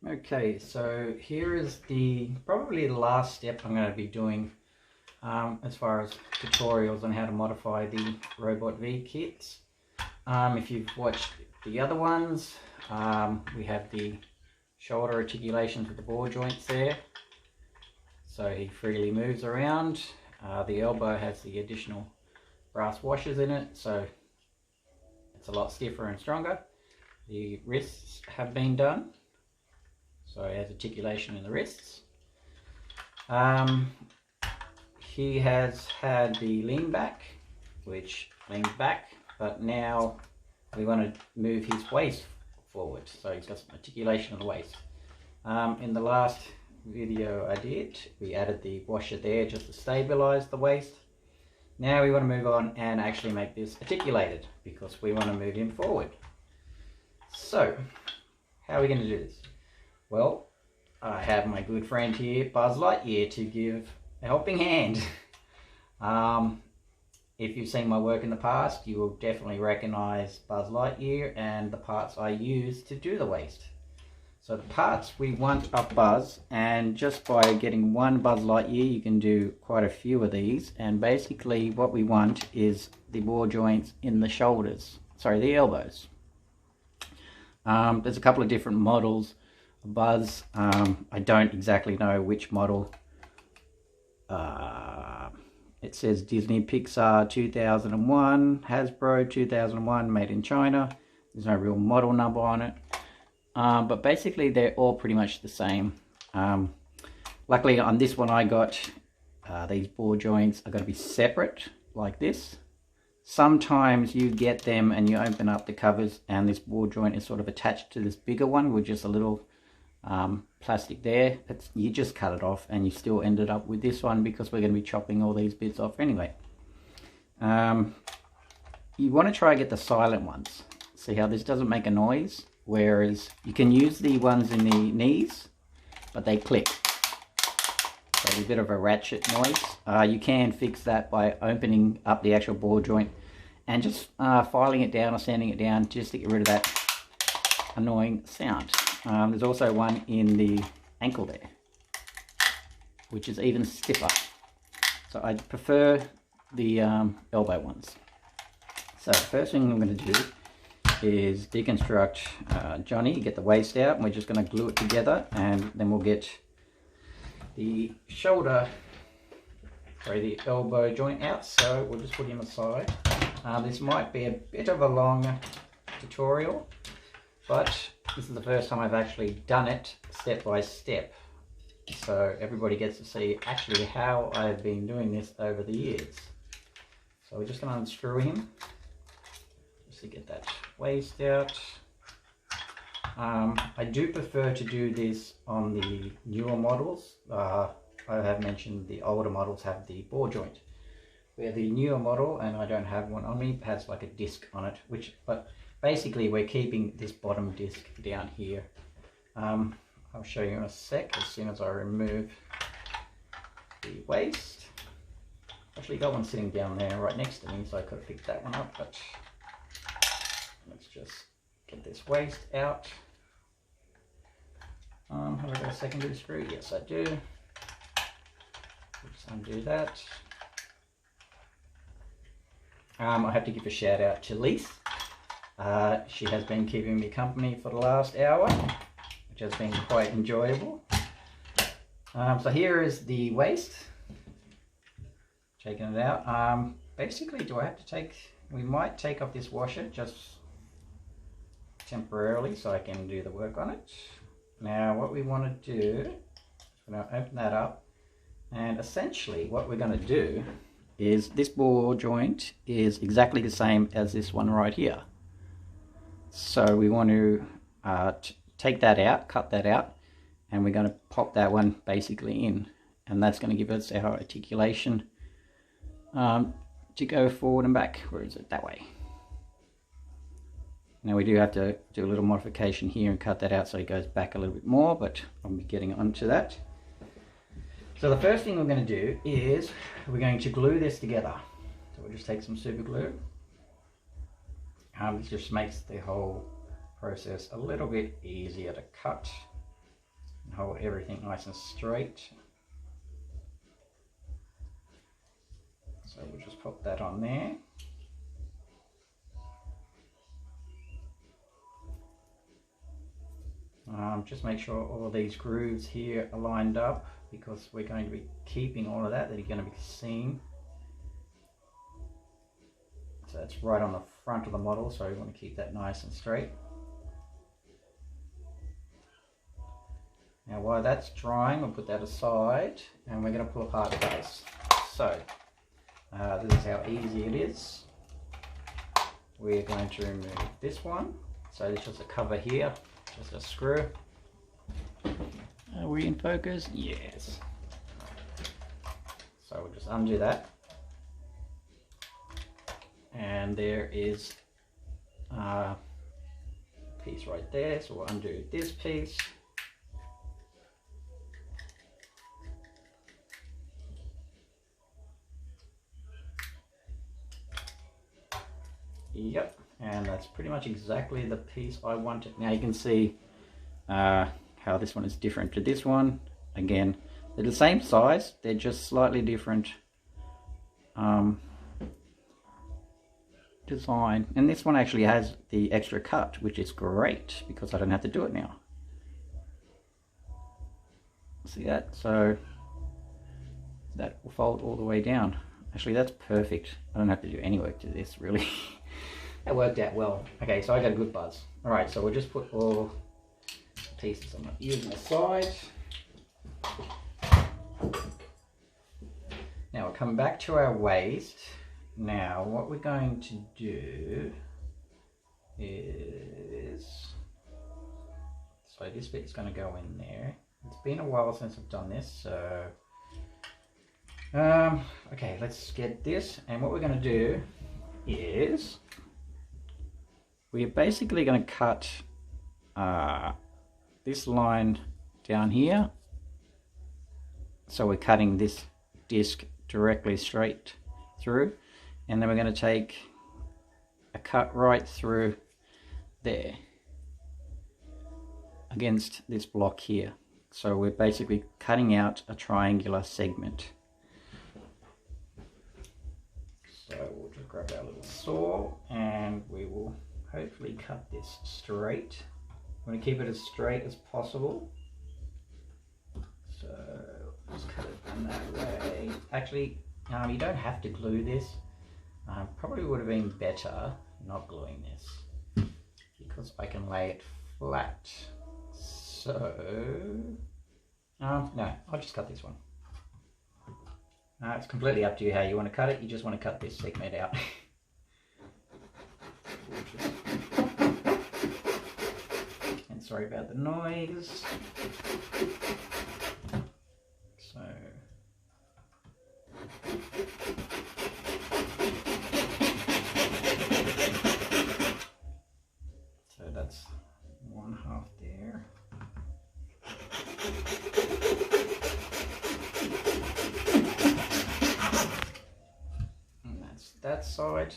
Okay, so here is probably the last step I'm going to be doing as far as tutorials on how to modify the Robot V kits. If you've watched the other ones, we have the shoulder articulations with the ball joints there, so he freely moves around. The elbow has the additional brass washers in it, so it's a lot stiffer and stronger. The wrists have been done, so he has articulation in the wrists. He has had the lean back, which leans back, but now we want to move his waist forward, so he's got some articulation in the waist. In the last video I did, we added the washer there just to stabilize the waist. Now we want to move on and actually make this articulated because we want to move him forward. So, how are we going to do this? Well, I have my good friend here, Buzz Lightyear, to give a helping hand. If you've seen my work in the past, you will definitely recognize Buzz Lightyear and the parts I use to do the waist. So the parts we want are Buzz, and just by getting one Buzz Lightyear you can do quite a few of these, and basically what we want is the ball joints in the shoulders, sorry, the elbows. There's a couple of different models of Buzz. I don't exactly know which model. It says Disney Pixar 2001, Hasbro 2001, made in China. There's no real model number on it. But basically they're all pretty much the same. Luckily on this one I got these ball joints are going to be separate like this. Sometimes you get them and you open up the covers and this ball joint is sort of attached to this bigger one with just a little plastic there. You just cut it off and you still ended up with this one because we're going to be chopping all these bits off anyway. You want to try and get the silent ones. See how this doesn't make a noise? Whereas you can use the ones in the knees, but they click. So a bit of a ratchet noise. You can fix that by opening up the actual ball joint and just filing it down or sanding it down just to get rid of that annoying sound. There's also one in the ankle there, which is even stiffer. So I prefer the elbow ones. So the first thing I'm going to do is deconstruct Johnny, get the waist out, and we're just going to glue it together, and then we'll get the the elbow joint out. So we'll just put him aside. This might be a bit of a long tutorial, but this is the first time I've actually done it step by step, so everybody gets to see actually how I've been doing this over the years. So we're just going to unscrew him just to get that waist out. I do prefer to do this on the newer models. I have mentioned the older models have the ball joint, where the newer model, and I don't have one on me, has like a disc on it, but basically we're keeping this bottom disc down here. I'll show you in a sec as soon as I remove the waist. Actually got one sitting down there right next to me, so I could have picked that one up, but let's just get this waist out. Have I got a secondary screw? Yes, I do. Just undo that. I have to give a shout out to Lise. She has been keeping me company for the last hour, which has been quite enjoyable. So here is the waist. Taking it out. Basically, do I have to take... We might take off this washer just temporarily so I can do the work on it. Now what we want to do, we're going to open that up, and essentially what we're going to do is this ball joint is exactly the same as this one right here. So we want to take that out, cut that out, and we're going to pop that one basically in, and that's going to give us our articulation to go forward and back. Where is it? That way. Now we do have to do a little modification here and cut that out so it goes back a little bit more, but I'll be getting onto that. So the first thing we're going to do is we're going to glue this together. So we'll just take some super glue. This just makes the whole process a little bit easier to cut. hold everything nice and straight. So we'll just pop that on there. Just make sure all of these grooves here are lined up, because we're going to be keeping all of that you're going to be seeing. So that's right on the front of the model, so we want to keep that nice and straight. Now while that's drying, we'll put that aside and we're going to pull apart the base. So this is how easy it is. We're going to remove this one. So there's just a cover here, just a screw. Are we in focus? Yes. So we'll just undo that. And there is a piece right there, so we'll undo this piece. Yep, and that's pretty much exactly the piece I wanted. Now you can see how this one is different to this one. Again, they're the same size, they're just slightly different design. And this one actually has the extra cut, which is great because I don't have to do it now. See that? So that will fold all the way down. Actually, that's perfect. I don't have to do any work to this, really. That worked out well. Okay, so I got a good buzz. All right, so we'll just put all the pieces I'm not using aside. Now we're coming back to our waist. Now what we're going to do is, so this bit's going to go in there. It's been a while since I've done this, so okay, let's get this. And what we're going to do is we're basically going to cut this line down here. So we're cutting this disc directly straight through, and then we're going to take a cut right through there against this block here. So we're basically cutting out a triangular segment. So we'll just grab our little saw and we will hopefully cut this straight. I'm going to keep it as straight as possible. So just cut it in that way. Actually, you don't have to glue this. Probably would have been better not gluing this because I can lay it flat. So, no, I'll just cut this one. It's completely up to you how you want to cut it. You just want to cut this segment out. And sorry about the noise. So that's one half there. And that's that side.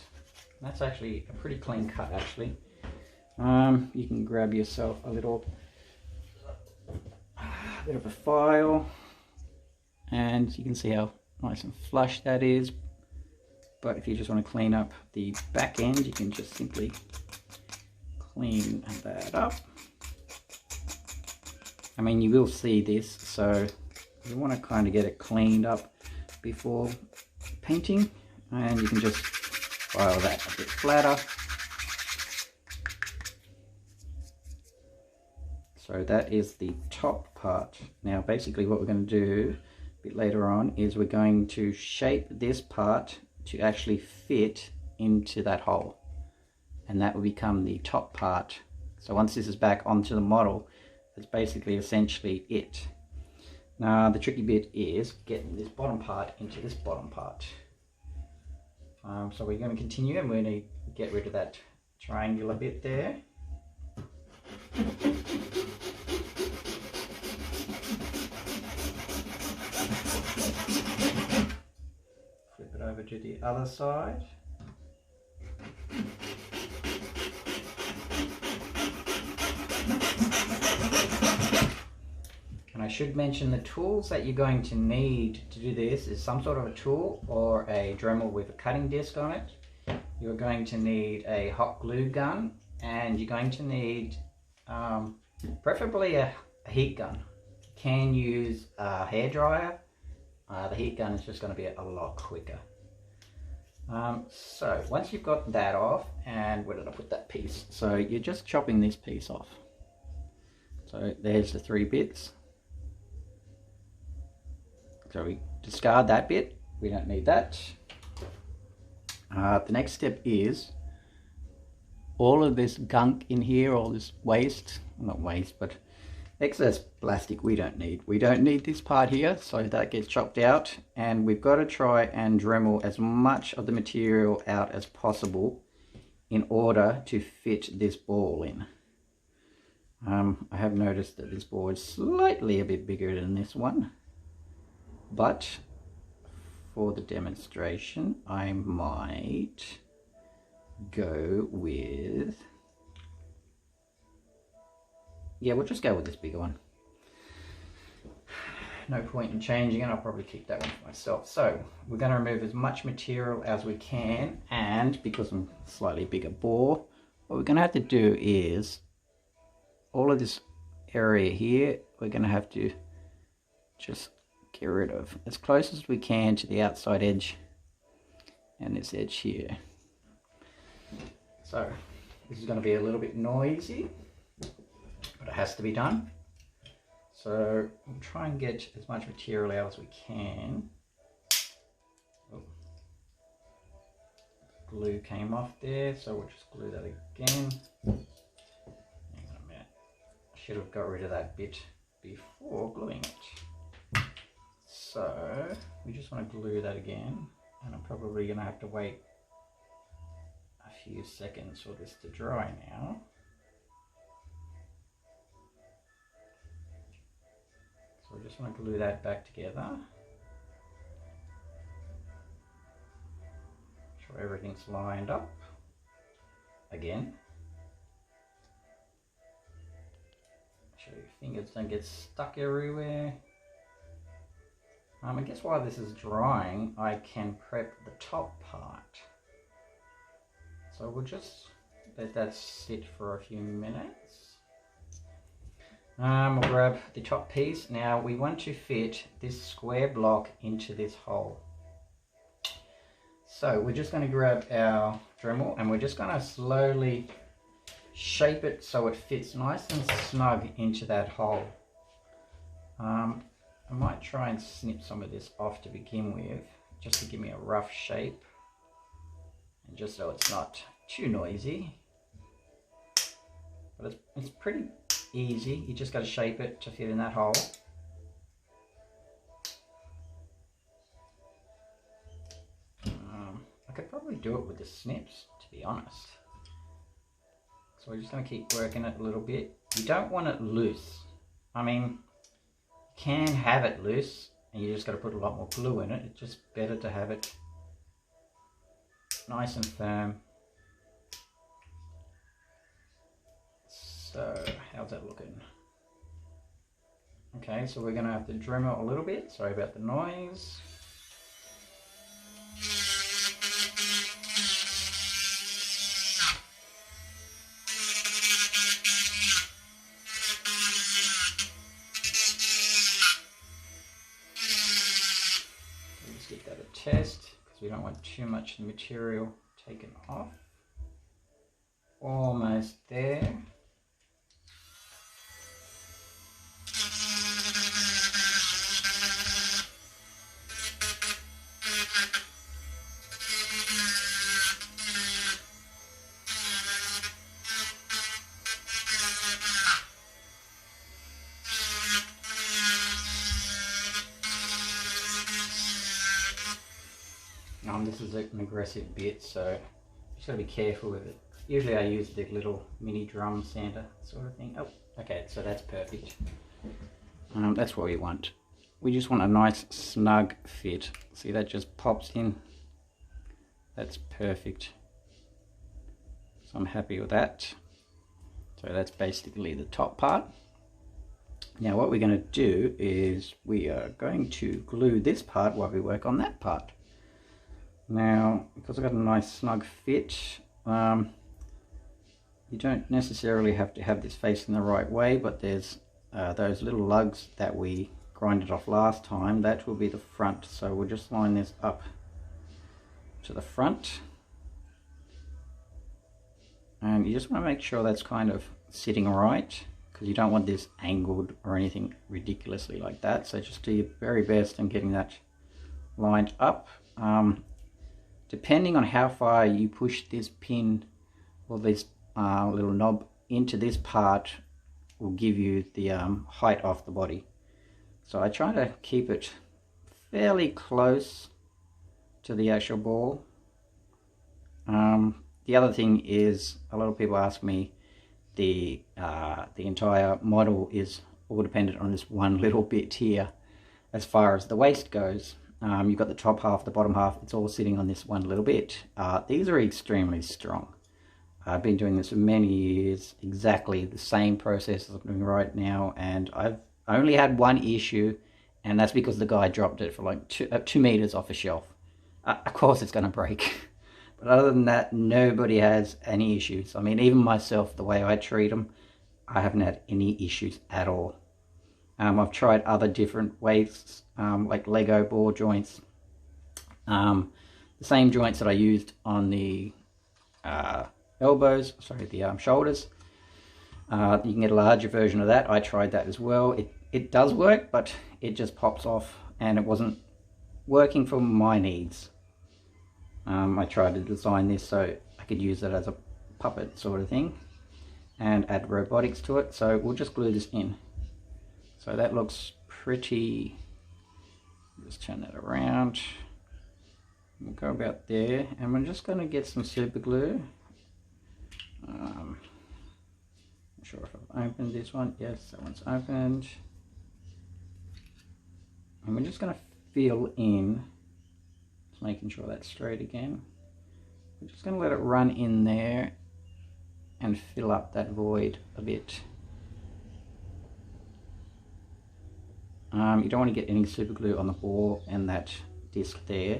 That's actually a pretty clean cut, actually. You can grab yourself a little bit of a file, and you can see how nice and flush that is. But if you just want to clean up the back end, you can just simply clean that up. I mean, you will see this, so you want to kind of get it cleaned up before painting, and you can just file that a bit flatter. So that is the top part. Now basically what we're going to do a bit later on is we're going to shape this part to actually fit into that hole, and that will become the top part. So once this is back onto the model, that's basically essentially it. Now the tricky bit is getting this bottom part into this bottom part. So we're going to continue, and we're going to get rid of that triangular bit there. Flip it over to the other side. I should mention the tools that you're going to need to do this is some sort of a tool or a Dremel with a cutting disc on it. You're going to need a hot glue gun, and you're going to need preferably a heat gun. You can use a hairdryer. The heat gun is just going to be a lot quicker. So once you've got that off, and where did I put that piece? So you're just chopping this piece off. So there's the 3 bits. So we discard that bit, we don't need that. The next step is all of this gunk in here, all this waste, not waste, but excess plastic we don't need. We don't need this part here, so that gets chopped out, and we've got to try and Dremel as much of the material out as possible in order to fit this ball in. I have noticed that this ball is slightly a bit bigger than this one, but for the demonstration I might go with, yeah, we'll just go with this bigger one. No point in changing it, I'll probably keep that one for myself. So we're going to remove as much material as we can, and because I'm slightly bigger bore, what we're going to have to do is all of this area here we're going to have to just get rid of as close as we can to the outside edge and this edge here. So this is going to be a little bit noisy, but it has to be done. So we'll try and get as much material out as we can. Oh. Glue came off there, so we'll just glue that again. Hang on a minute. I should have got rid of that bit before gluing it. So we just want to glue that again, and I'm probably going to have to wait a few seconds for this to dry now. So we just want to glue that back together. Sure everything's lined up again. Make sure your fingers don't get stuck everywhere. I guess while this is drying, I can prep the top part. So we'll just let that sit for a few minutes. We'll grab the top piece. Now we want to fit this square block into this hole. So we're just going to grab our Dremel and we're just going to slowly shape it so it fits nice and snug into that hole. I might try and snip some of this off to begin with, just to give me a rough shape, and just so it's not too noisy. But it's pretty easy, you just got to shape it to fit in that hole. I could probably do it with the snips, to be honest. So we're just going to keep working it a little bit. You don't want it loose. I mean, can have it loose and you just got to put a lot more glue in it. It's just better to have it nice and firm. So how's that looking? Okay, so we're going to have to Dremel a little bit. Sorry about the noise. Give that a test because we don't want too much of the material taken off. Almost there. This is an aggressive bit, so you just gotta be careful with it. Usually I use the little mini drum sander sort of thing. Oh, okay, so that's perfect. That's what we want. We just want a nice snug fit. See, that just pops in. That's perfect. So I'm happy with that. So that's basically the top part. Now what we're going to do is we are going to glue this part while we work on that part. Now, because I've got a nice snug fit, you don't necessarily have to have this facing the right way, but there's those little lugs that we grinded off last time. That will be the front, so we'll just line this up to the front. And you just want to make sure that's kind of sitting right, because you don't want this angled or anything ridiculously like that. So just do your very best in getting that lined up. Depending on how far you push this pin or this little knob into this part will give you the height of the body. So I try to keep it fairly close to the actual ball. The other thing is, a lot of people ask me, the entire model is all dependent on this one little bit here. As far as the waist goes, you've got the top half, the bottom half, it's all sitting on this one little bit. These are extremely strong. I've been doing this for many years, exactly the same process as I'm doing right now, and I've only had one issue, and that's because the guy dropped it for like 2 meters off a shelf. Of course it's going to break. But other than that, nobody has any issues. I mean, even myself, the way I treat them, I haven't had any issues at all. I've tried other different ways, like Lego ball joints. The same joints that I used on the shoulders. You can get a larger version of that. I tried that as well. It does work, but it just pops off, and it wasn't working for my needs. I tried to design this so I could use it as a puppet sort of thing and add robotics to it. So we'll just glue this in. So that looks pretty. Just turn that around. We'll go about there, and we're just going to get some super glue. Not sure if I've opened this one. Yes, that one's opened. And we're just going to fill in, just making sure that's straight again. We're just going to let it run in there and fill up that void a bit. You don't want to get any super glue on the ball and that disc there.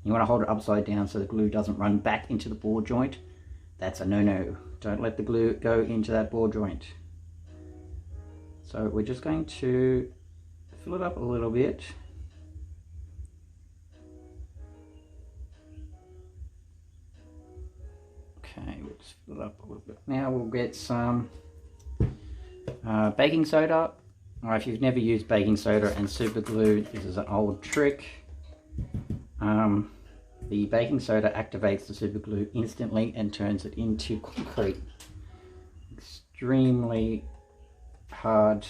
You want to hold it upside down so the glue doesn't run back into the ball joint. That's a no-no. Don't let the glue go into that ball joint. So we're just going to fill it up a little bit. Okay, we'll just fill it up a little bit. Now we'll get some baking soda. If you've never used baking soda and super glue, this is an old trick. The baking soda activates the super glue instantly and turns it into concrete. Extremely hard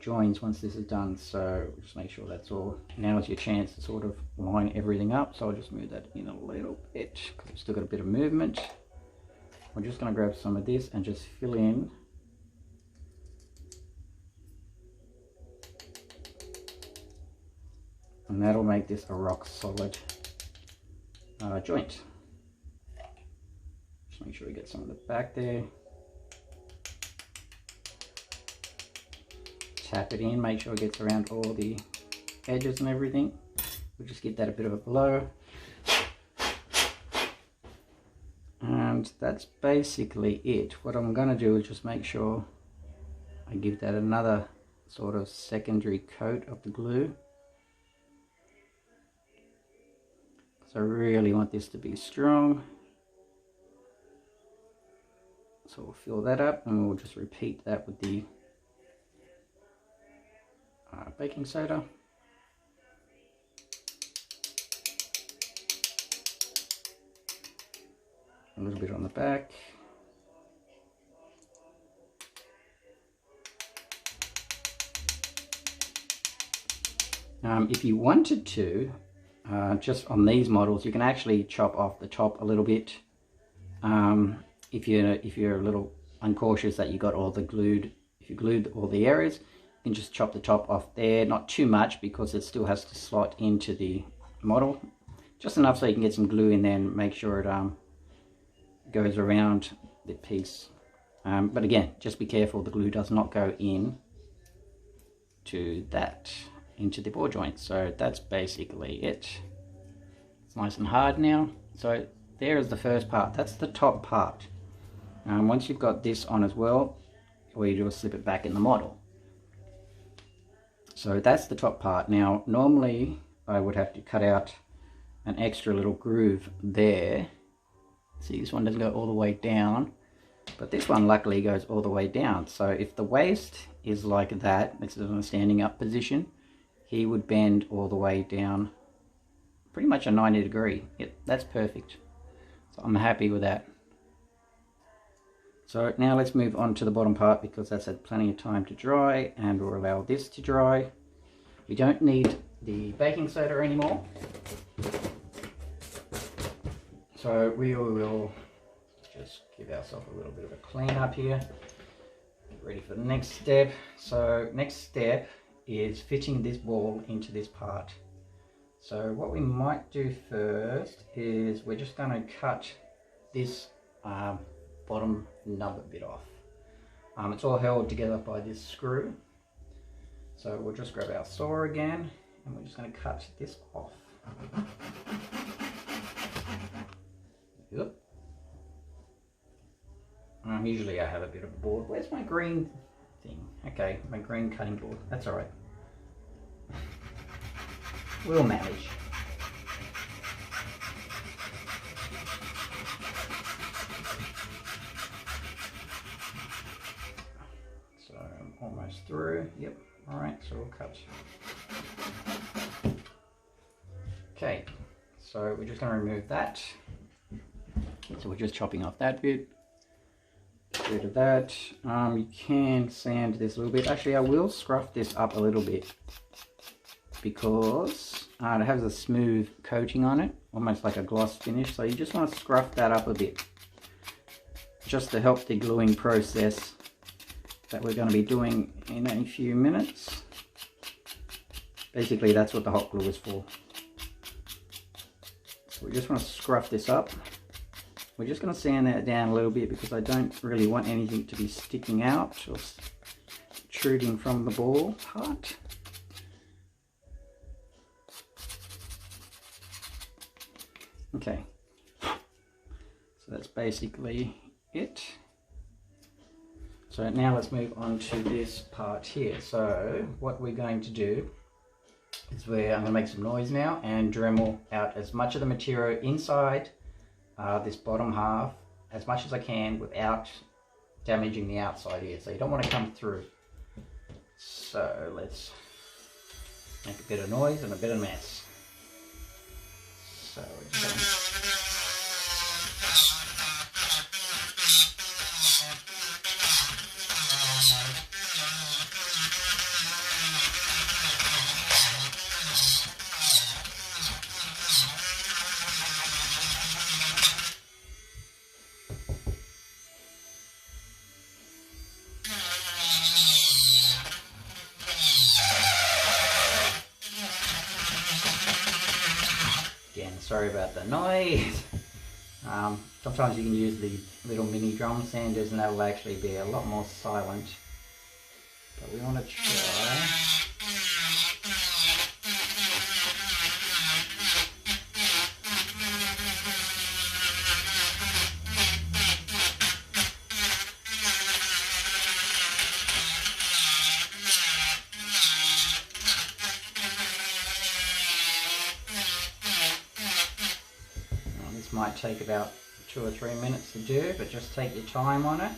joins once this is done, so just make sure that's all. Now is your chance to sort of line everything up, so I'll just move that in a little bit because I've still got a bit of movement. We're just going to grab some of this and just fill in. And that'll make this a rock solid joint. Just make sure we get some of the back there. Tap it in, make sure it gets around all the edges and everything. We'll just give that a bit of a blow. And that's basically it. What I'm going to do is just make sure I give that another sort of secondary coat of the glue. So I really want this to be strong. So we'll fill that up and we'll just repeat that with the baking soda. A little bit on the back. If you wanted to, just on these models, you can actually chop off the top a little bit. If you're a little uncautious that you got all the glued, if you glued all the areas, you can just chop the top off there. Not too much because it still has to slot into the model. Just enough so you can get some glue in there and make sure it goes around the piece. But again, just be careful the glue does not go in to that, into the ball joint. So that's basically it. It's nice and hard now. So there is the first part. That's the top part. Once you've got this on as well, all you do is slip it back in the model. So that's the top part. Now normally I would have to cut out an extra little groove there. See, this one doesn't go all the way down, but this one luckily goes all the way down. So if the waist is like that, this is in a standing up position, he would bend all the way down, pretty much a 90 degree. Yep, that's perfect. So I'm happy with that. So now let's move on to the bottom part, because that's had plenty of time to dry, and we'll allow this to dry. We don't need the baking soda anymore. So we will just give ourselves a little bit of a clean up here. Get ready for the next step. So next step is fitting this ball into this part. So what we might do first is we're just going to cut this bottom nub bit off. It's all held together by this screw. So we'll just grab our saw again, and we're just going to cut this off. Yep. Usually I have a bit of a board. Where's my green thing? Okay, my green cutting board. That's all right. We'll manage. So I'm almost through. Yep. All right. So we'll cut. Okay. So we're just going to remove that. So we're just chopping off that bit. Get rid of that. You can sand this a little bit. Actually, I will scruff this up a little bit, because it has a smooth coating on it, almost like a gloss finish. So you just want to scruff that up a bit, just to help the gluing process that we're going to be doing in a few minutes. Basically, that's what the hot glue is for. So we just want to scruff this up. We're just going to sand that down a little bit, because I don't really want anything to be sticking out or protruding from the ball part. Okay, so that's basically it. So now let's move on to this part here. So what we're going to do is I'm going to make some noise now and Dremel out as much of the material inside this bottom half as much as I can without damaging the outside here. So you don't want to come through. So let's make a bit of noise and a bit of mess. So we're just going sorry about the noise. Sometimes you can use the little mini drum sanders and that will actually be a lot more silent. But we want to try. Might take about 2 or 3 minutes to do, but just take your time on it.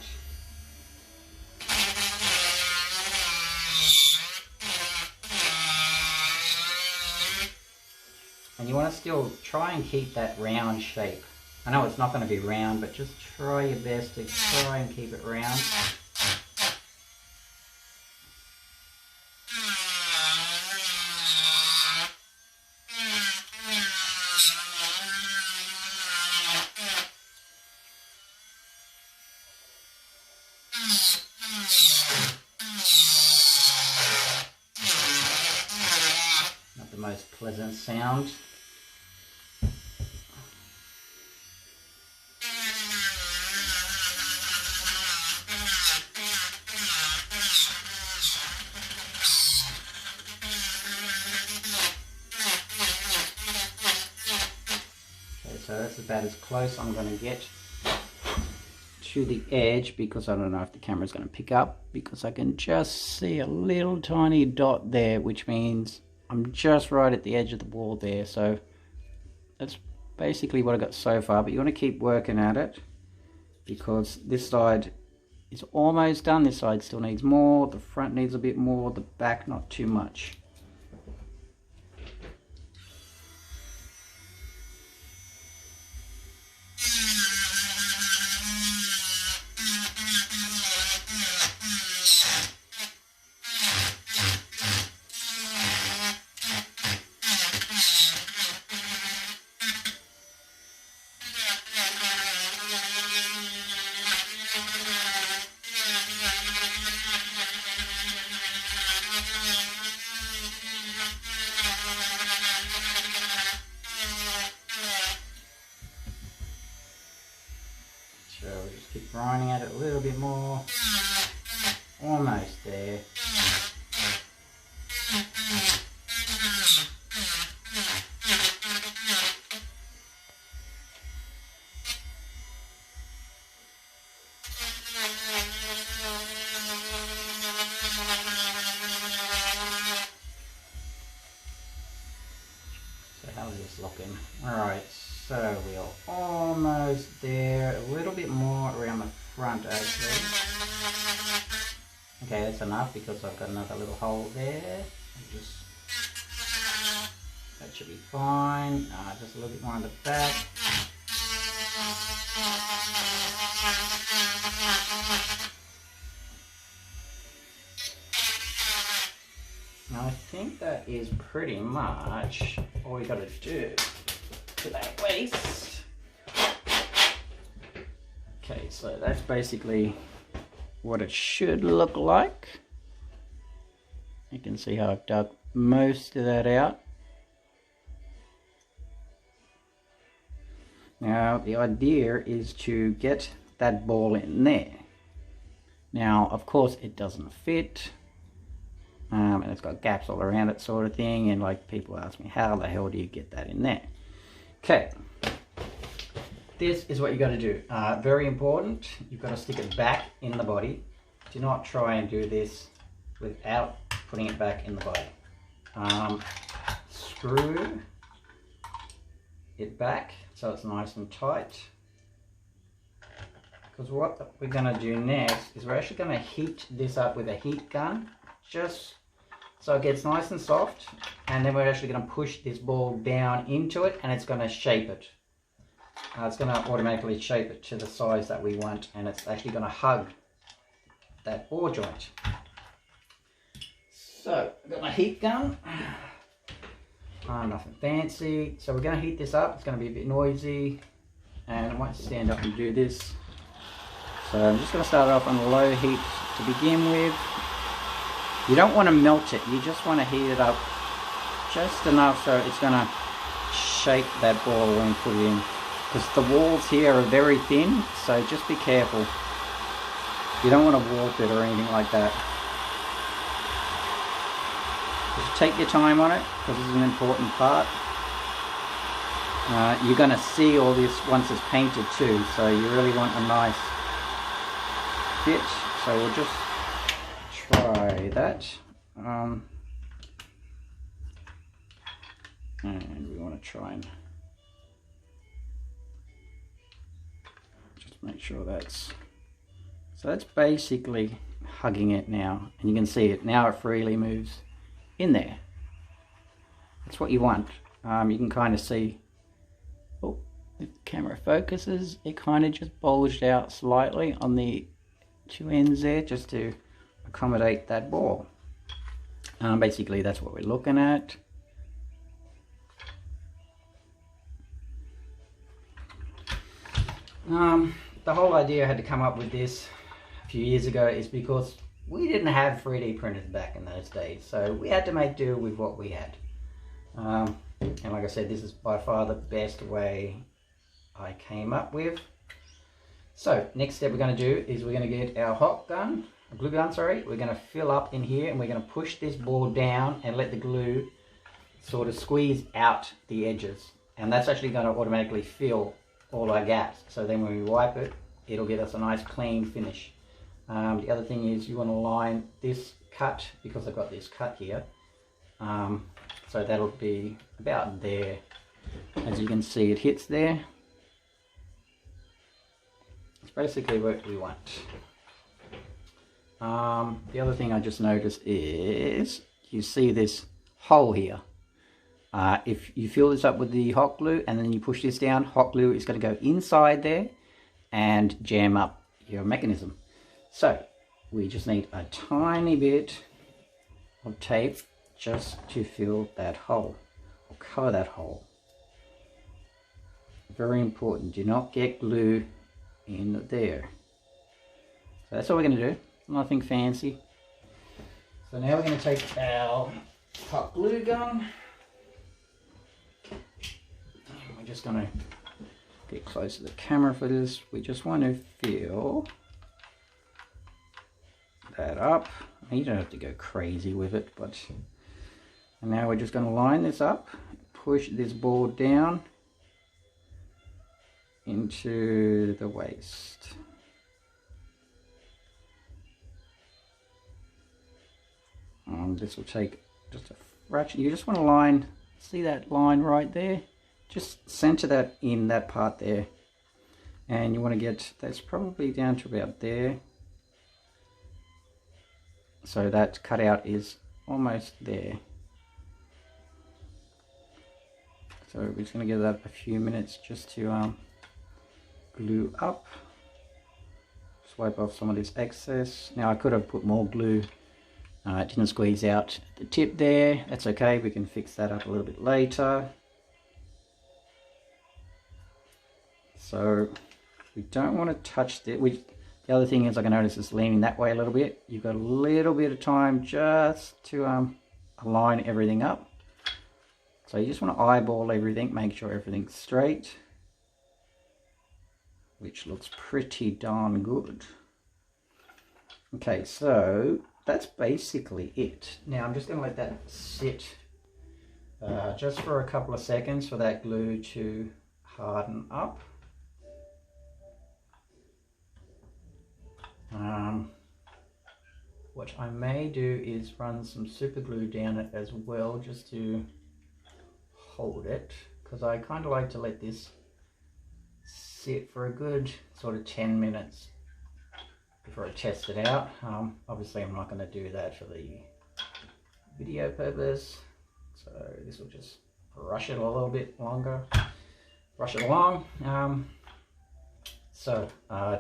And you want to still try and keep that round shape. I know it's not going to be round, but just try your best to try and keep it round. Not the most pleasant sound. about as close I'm going to get to the edge, because I don't know if the camera's going to pick up, because I can just see a little tiny dot there, which means I'm just right at the edge of the wall there. So that's basically what I got so far, but you want to keep working at it, because this side is almost done. This side still needs more, the front needs a bit more, the back not too much. So we'll just keep grinding at it a little bit more. Almost there. So how's this looking? Alright, so we're almost there. A little bit more around the front actually. Okay, that's enough because I've got another little hole there. That should be fine. Just a little bit more on the back. Now I think that is pretty much all we got to do to that waist. Okay, so that's basically what it should look like. You can see how I've dug most of that out. Now the idea is to get that ball in there. Now of course it doesn't fit. And it's got gaps all around it sort of thing, and like people ask me, how the hell do you get that in there? Okay, this is what you got to do. Very important, you've got to stick it back in the body. Do not try and do this without putting it back in the body. Screw it back so it's nice and tight. Because what we're going to do next is we're actually going to heat this up with a heat gun, just so it gets nice and soft, and then we're actually going to push this ball down into it, and it's going to shape it. It's going to automatically shape it to the size that we want, and it's actually going to hug that ball joint. So I've got my heat gun. Nothing fancy. So we're going to heat this up. It's going to be a bit noisy, and I might stand up and do this. So I'm just going to start off on low heat to begin with. You don't want to melt it, you just want to heat it up just enough so it's going to shape that ball when you put it in. Because the walls here are very thin, so just be careful. You don't want to warp it or anything like that. Just take your time on it, because this is an important part. You're going to see all this once it's painted too, so you really want a nice fit. So we'll just try that, and we want to try and just make sure that's, so that's basically hugging it now, and you can see it now, it freely moves in there. That's what you want. You can kind of see, oh, if the camera focuses, it kind of just bulged out slightly on the two ends there, just to accommodate that ball. Basically that's what we're looking at. The whole idea I had to come up with this a few years ago is because we didn't have 3D printers back in those days, so we had to make do with what we had. And like I said, this is by far the best way I came up with. So next step we're going to do is we're going to get our hot gun, glue gun, sorry. We're going to fill up in here, and we're going to push this ball down and let the glue sort of squeeze out the edges, and that's actually going to automatically fill all our gaps. So then when we wipe it, it'll get us a nice clean finish. The other thing is you want to line this cut, because I've got this cut here. So that'll be about there. As you can see, it hits there. It's basically what we want. The other thing I just noticed is you see this hole here. If you fill this up with the hot glue and then you push this down, hot glue is going to go inside there and jam up your mechanism. So we just need a tiny bit of tape just to fill that hole or cover that hole. Very important, do not get glue in there. So that's all we're going to do, nothing fancy. So now we're going to take our hot glue gun. We're just going to get close to the camera for this. We just want to fill that up. You don't have to go crazy with it, but and now we're just going to line this up, push this board down into the waste. This will take just a fraction. You just want to line, see that line right there? Just center that in that part there. And you want to get, that's probably down to about there. So that cutout is almost there. So we're just going to give that a few minutes just to glue up. Swipe off some of this excess. Now I could have put more glue. It didn't squeeze out the tip there. That's okay, we can fix that up a little bit later. So we don't want to touch the the other thing is I can notice it's leaning that way a little bit. You've got a little bit of time just to align everything up. So you just want to eyeball everything, make sure everything's straight, which looks pretty darn good. Okay, so that's basically it. Now I'm just going to let that sit just for a couple of seconds for that glue to harden up. What I may do is run some super glue down it as well, just to hold it, because I kind of like to let this sit for a good sort of 10 minutes before I test it out. Obviously I'm not going to do that for the video purpose, so this will just brush it a little bit longer, brush it along. Do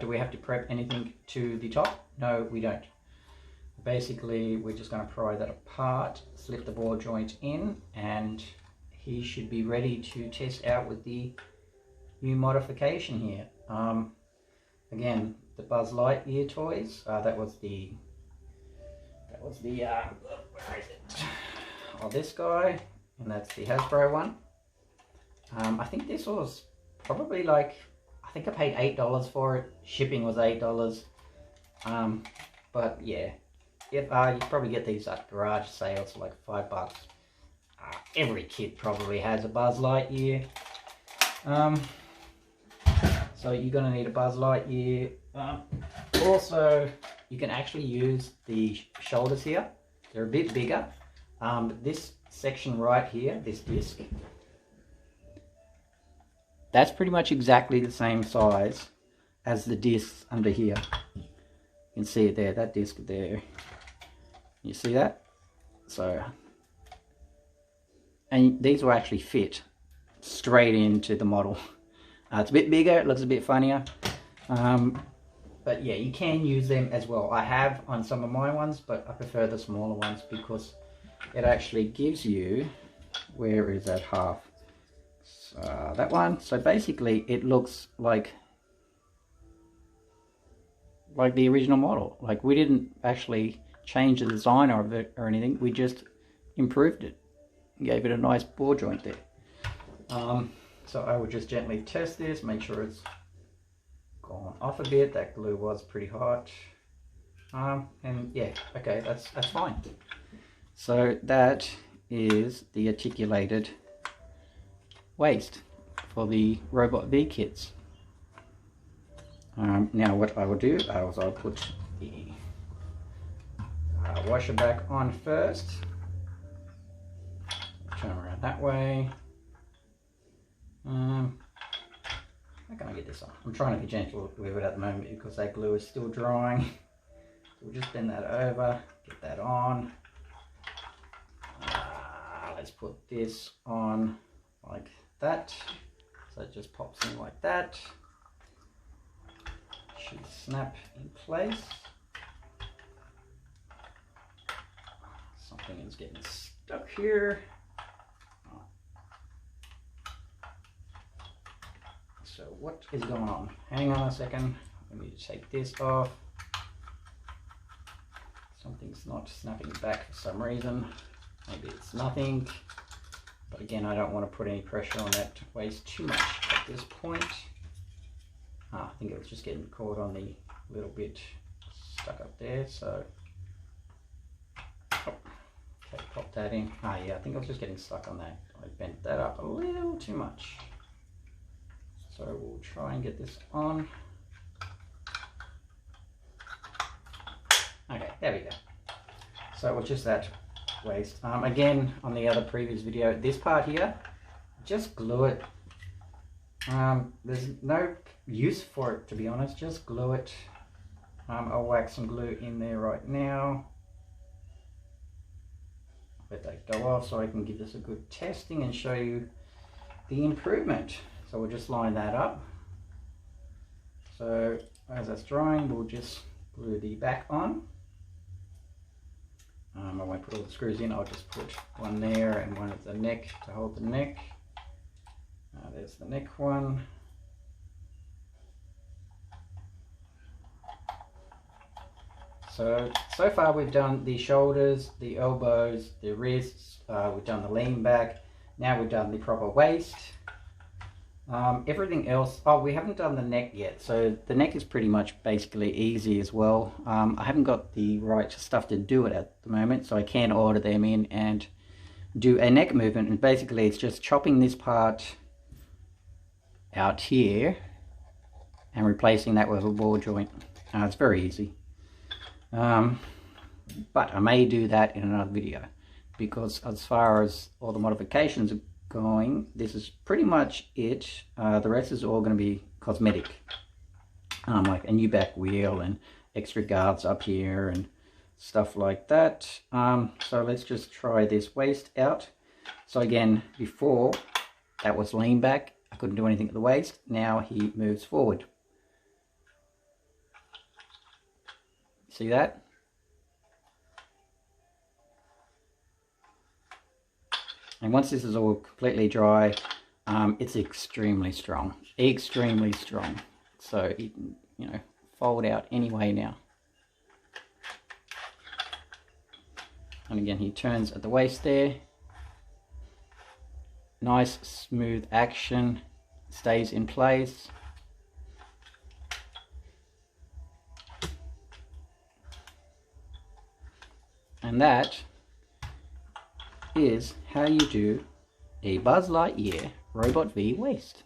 we have to prep anything to the top? No, we don't. Basically, we're just going to pry that apart, slip the ball joint in, and he should be ready to test out with the new modification here. Again, the Buzz Lightyear toys. That was the where is it? Oh, this guy, and that's the Hasbro one. I think this was probably like, I think I paid $8 for it. Shipping was $8. But yeah, if you probably get these at garage sales for like $5. Every kid probably has a Buzz Lightyear. So you're going to need a Buzz Lightyear. Also, you can actually use the shoulders here. They're a bit bigger. This section right here, this disc, that's pretty much exactly the same size as the discs under here. You can see it there, that disc there. You see that? So, and these will actually fit straight into the model. It's a bit bigger, it looks a bit funnier. But yeah, you can use them as well. I have on some of my ones, but I prefer the smaller ones because it actually gives you, where is that half? That one. So basically it looks like the original model. Like, we didn't actually change the design of it or anything, we just improved it, gave it a nice bore joint there. So I would just gently test this, make sure it's gone off a bit. That glue was pretty hot, and yeah, okay, that's fine. So that is the articulated waist for the Robot V kits. Now what I will do is I'll put the washer back on first. Turn around that way. How can I get this on? I'm trying to be gentle with it at the moment because that glue is still drying. So we'll just bend that over, get that on. Let's put this on like that. So it just pops in like that. Should snap in place. Something is getting stuck here. So what is going on? Hang on a second. Let me take this off. Something's not snapping back for some reason. Maybe it's nothing. But again, I don't want to put any pressure on that to waste too much at this point. I think it was just getting caught on the little bit stuck up there. So, okay, pop that in. Yeah, I think I was just getting stuck on that. I bent that up a little too much. So we'll try and get this on. Okay, there we go. So it was just that waste. Again, on the other previous video, this part here, just glue it. There's no use for it, to be honest. Just glue it. I'll wax some glue in there right now. Let that go off so I can give this a good testing and show you the improvement. So we'll just line that up. So as that's drying, we'll just glue the back on. I won't put all the screws in, I'll just put one there and one at the neck to hold the neck. There's the neck one. So far we've done the shoulders, the elbows, the wrists, we've done the lean back, now we've done the proper waist. Everything else, we haven't done the neck yet, so the neck is pretty much basically easy as well. I haven't got the right stuff to do it at the moment, so I can order them in and do a neck movement, and basically it's just chopping this part out here and replacing that with a ball joint. It's very easy, but I may do that in another video, because as far as all the modifications are going, this is pretty much it. The rest is all going to be cosmetic, like a new back wheel and extra guards up here and stuff like that. So let's just try this waist out. So again, before that was lean back, I couldn't do anything at the waist. Now he moves forward. See that? And once this is all completely dry, it's extremely strong, So you can, fold out anyway now. And again, he turns at the waist there. Nice smooth action, stays in place. And that is how you do a Buzz Lightyear Robot V waist.